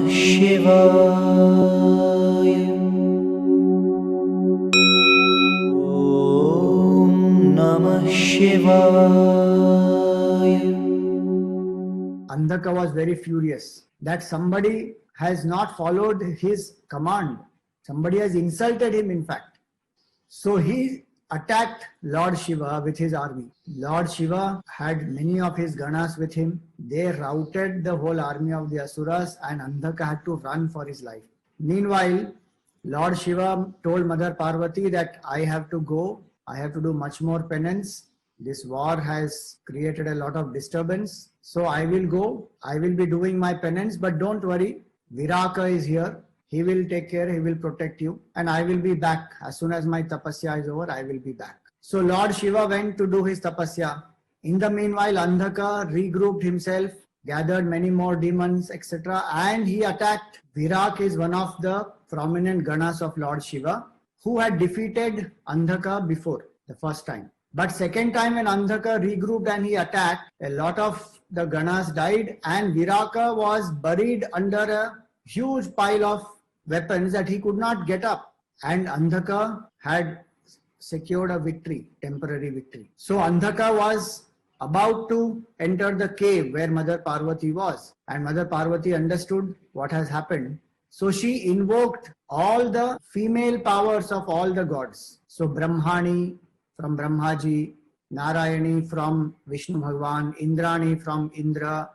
Shivaya. Om Namah Shivaya. Andhaka was very furious that somebody has not followed his command. Somebody has insulted him, in fact. So he attacked Lord Shiva with his army. Lord Shiva had many of his Ganas with him. They routed the whole army of the Asuras, and Andhaka had to run for his life. Meanwhile, Lord Shiva told Mother Parvati that I have to go. I have to do much more penance. This war has created a lot of disturbance. So I will go. I will be doing my penance, but don't worry. Viraka is here. He will take care, he will protect you, and I will be back. As soon as my tapasya is over, I will be back. So Lord Shiva went to do his tapasya. In the meanwhile, Andhaka regrouped himself, gathered many more demons, etc. And he attacked. Virak is one of the prominent Ganas of Lord Shiva, who had defeated Andhaka before, the first time. But second time when Andhaka regrouped and he attacked, a lot of the Ganas died, and Viraka was buried under a huge pile of weapons that he could not get up, and Andhaka had secured a victory, temporary victory. So Andhaka was about to enter the cave where Mother Parvati was, and Mother Parvati understood what has happened. So she invoked all the female powers of all the gods. So Brahmani from Brahmaji, Narayani from Vishnu Bhagwan, Indrani from Indra,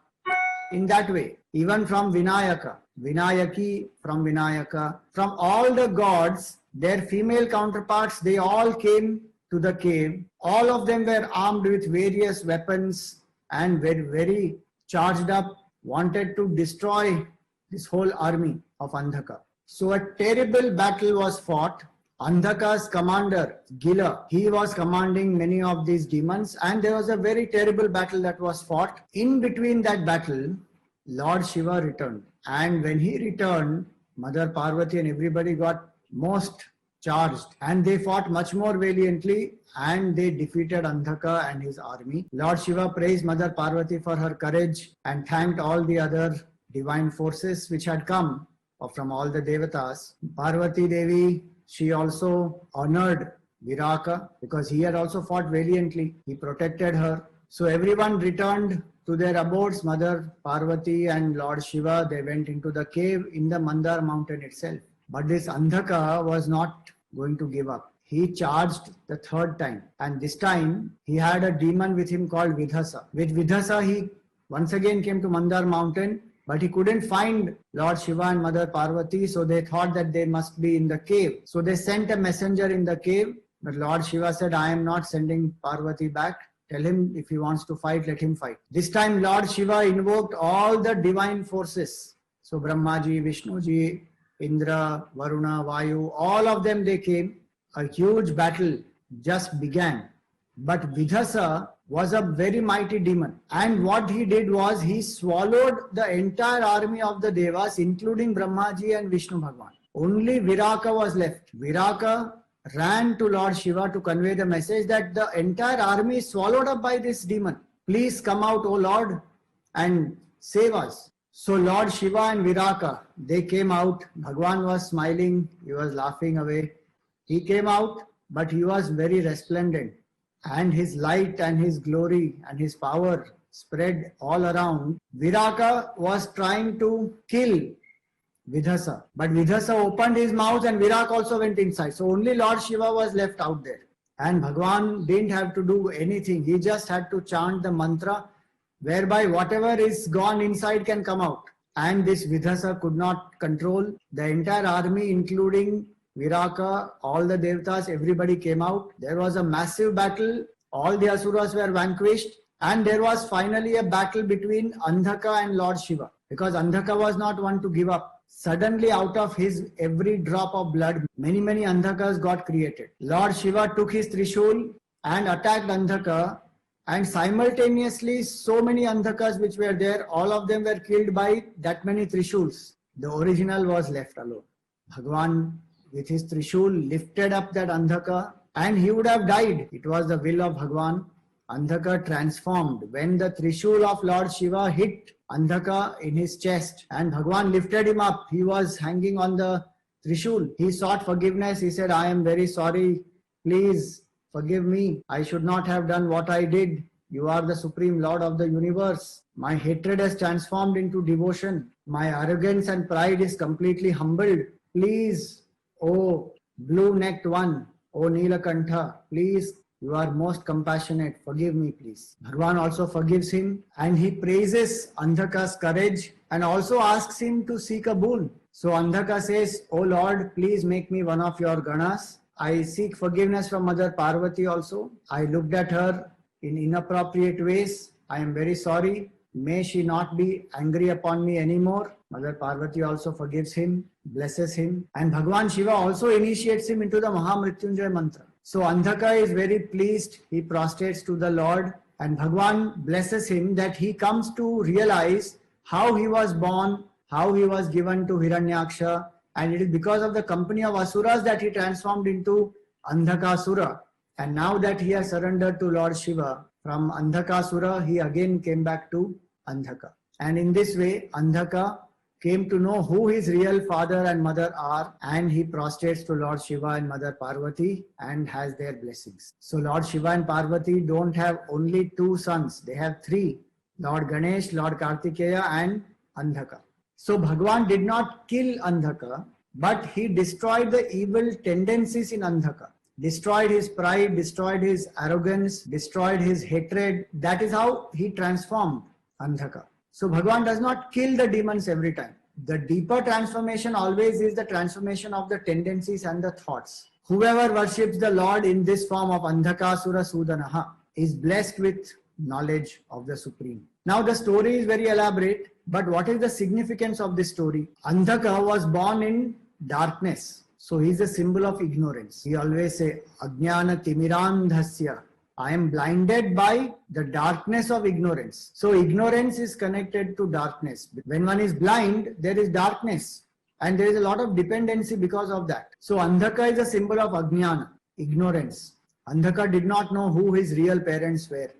in that way. Even from Vinayaka, Vinayaki from Vinayaka, from all the gods, their female counterparts, they all came to the cave. All of them were armed with various weapons and were very charged up, wanted to destroy this whole army of Andhaka. So a terrible battle was fought. Andhaka's commander, Gila, he was commanding many of these demons, and there was a very terrible battle that was fought. In between that battle, Lord Shiva returned. And when he returned, Mother Parvati and everybody got most charged, and they fought much more valiantly, and they defeated Andhaka and his army. Lord Shiva praised Mother Parvati for her courage and thanked all the other divine forces which had come from all the devatas. Parvati Devi, she also honored Viraka because he had also fought valiantly. He protected her. So everyone returned to their abodes. Mother Parvati and Lord Shiva, they went into the cave in the Mandar mountain itself. But this Andhaka was not going to give up. He charged the third time, and this time he had a demon with him called Vidhasa. With Vidhasa, he once again came to Mandar mountain, but he couldn't find Lord Shiva and Mother Parvati, so they thought that they must be in the cave. So they sent a messenger in the cave, but Lord Shiva said, I am not sending Parvati back. Tell him if he wants to fight, let him fight. This time Lord Shiva invoked all the divine forces. So Brahmaji, Vishnuji, Indra, Varuna, Vayu, all of them they came. A huge battle just began. But Vidhasa was a very mighty demon. And what he did was he swallowed the entire army of the Devas, including Brahmaji and Vishnu Bhagwan. Only Viraka was left. Viraka ran to Lord Shiva to convey the message that the entire army is swallowed up by this demon. Please come out, O Lord, and save us. So Lord Shiva and Viraka, they came out. Bhagwan was smiling, he was laughing away. He came out, but he was very resplendent, and his light and his glory and his power spread all around. Viraka was trying to kill Vidhasa, but Vidhasa opened his mouth and Viraka also went inside. So only Lord Shiva was left out there. And Bhagwan didn't have to do anything. He just had to chant the mantra, whereby whatever is gone inside can come out. And this Vidhasa could not control. The entire army, including Viraka, all the devatas, everybody came out. There was a massive battle. All the asuras were vanquished. And there was finally a battle between Andhaka and Lord Shiva. Because Andhaka was not one to give up. Suddenly, out of his every drop of blood, many Andhakas got created. Lord Shiva took his Trishul and attacked Andhaka, and simultaneously so many Andhakas which were there, all of them were killed by that many Trishuls. The original was left alone. Bhagwan with his Trishul lifted up that Andhaka, and he would have died. It was the will of Bhagwan. Andhaka transformed. When the Trishul of Lord Shiva hit Andhaka in his chest, and Bhagwan lifted him up. He was hanging on the Trishul. He sought forgiveness. He said, I am very sorry. Please forgive me. I should not have done what I did. You are the Supreme Lord of the universe. My hatred has transformed into devotion. My arrogance and pride is completely humbled. Please, O blue-necked one, O Nilakantha, please, you are most compassionate. Forgive me, please. Bhagwan also forgives him, and he praises Andhaka's courage and also asks him to seek a boon. So Andhaka says, O Lord, please make me one of your Ganas. I seek forgiveness from Mother Parvati also. I looked at her in inappropriate ways. I am very sorry. May she not be angry upon me anymore. Mother Parvati also forgives him, blesses him, and Bhagwan Shiva also initiates him into the Mahamrityunjay mantra. So Andhaka is very pleased. He prostrates to the Lord, and Bhagwan blesses him that he comes to realize how he was born, how he was given to Hiranyaksha, and it is because of the company of Asuras that he transformed into Andhakasura. And now that he has surrendered to Lord Shiva, from Andhakasura he again came back to Andhaka. And in this way, Andhaka came to know who his real father and mother are, and he prostrates to Lord Shiva and Mother Parvati and has their blessings. So Lord Shiva and Parvati don't have only two sons, they have three: Lord Ganesh, Lord Kartikeya and Andhaka. So Bhagwan did not kill Andhaka, but he destroyed the evil tendencies in Andhaka. Destroyed his pride, destroyed his arrogance, destroyed his hatred. That is how he transformed Andhaka. So Bhagwan does not kill the demons every time. The deeper transformation always is the transformation of the tendencies and the thoughts. Whoever worships the Lord in this form of Andhakasura Sudanaha is blessed with knowledge of the Supreme. Now the story is very elaborate, but what is the significance of this story? Andhaka was born in darkness. So he is a symbol of ignorance. He always say, Ajnana Timirandhasya. I am blinded by the darkness of ignorance. So ignorance is connected to darkness. When one is blind, there is darkness. And there is a lot of dependency because of that. So Andhaka is a symbol of Ajnana, ignorance. Andhaka did not know who his real parents were.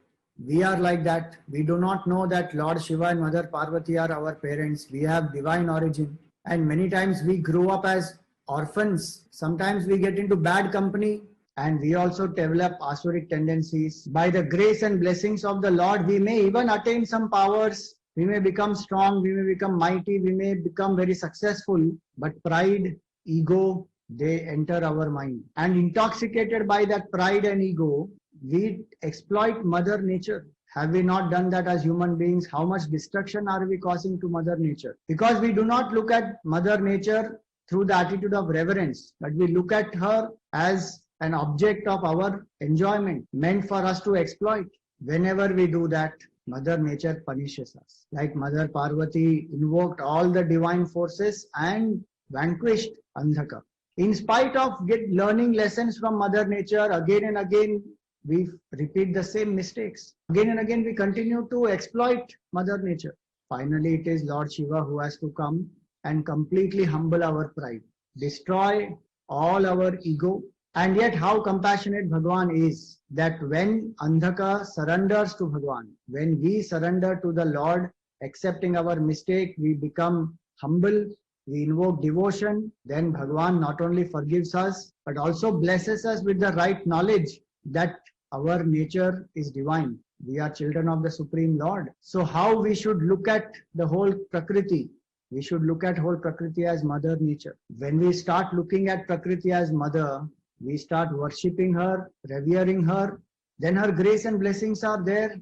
We are like that. We do not know that Lord Shiva and Mother Parvati are our parents. We have divine origin. And many times we grow up as orphans. Sometimes we get into bad company and we also develop asuric tendencies. By the grace and blessings of the Lord, we may even attain some powers. We may become strong, we may become mighty, we may become very successful. But pride, ego, they enter our mind. And intoxicated by that pride and ego, we exploit Mother Nature. Have we not done that as human beings? How much destruction are we causing to Mother Nature? Because we do not look at Mother Nature through the attitude of reverence, but we look at her as an object of our enjoyment, meant for us to exploit. Whenever we do that, Mother Nature punishes us. Like Mother Parvati invoked all the divine forces and vanquished Andhaka. In spite of learning lessons from Mother Nature, again and again we repeat the same mistakes. Again and again we continue to exploit Mother Nature. Finally, it is Lord Shiva who has to come and completely humble our pride, destroy all our ego. And yet how compassionate Bhagwan is, that when Andhaka surrenders to Bhagwan, when we surrender to the Lord, accepting our mistake, we become humble, we invoke devotion, then Bhagwan not only forgives us, but also blesses us with the right knowledge that our nature is divine. We are children of the Supreme Lord. So how we should look at the whole Prakriti? We should look at whole Prakriti as Mother Nature. When we start looking at Prakriti as Mother, we start worshipping her, revering her, then her grace and blessings are there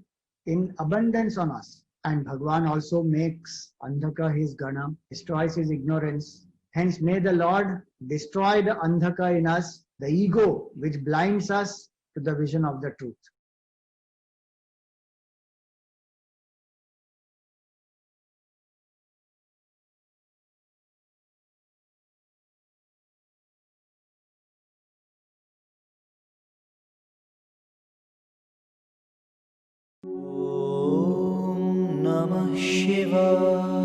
in abundance on us. And Bhagwan also makes Andhaka his Gana, destroys his ignorance. Hence may the Lord destroy the Andhaka in us, the ego which blinds us to the vision of the truth. Om Namah Shivaya.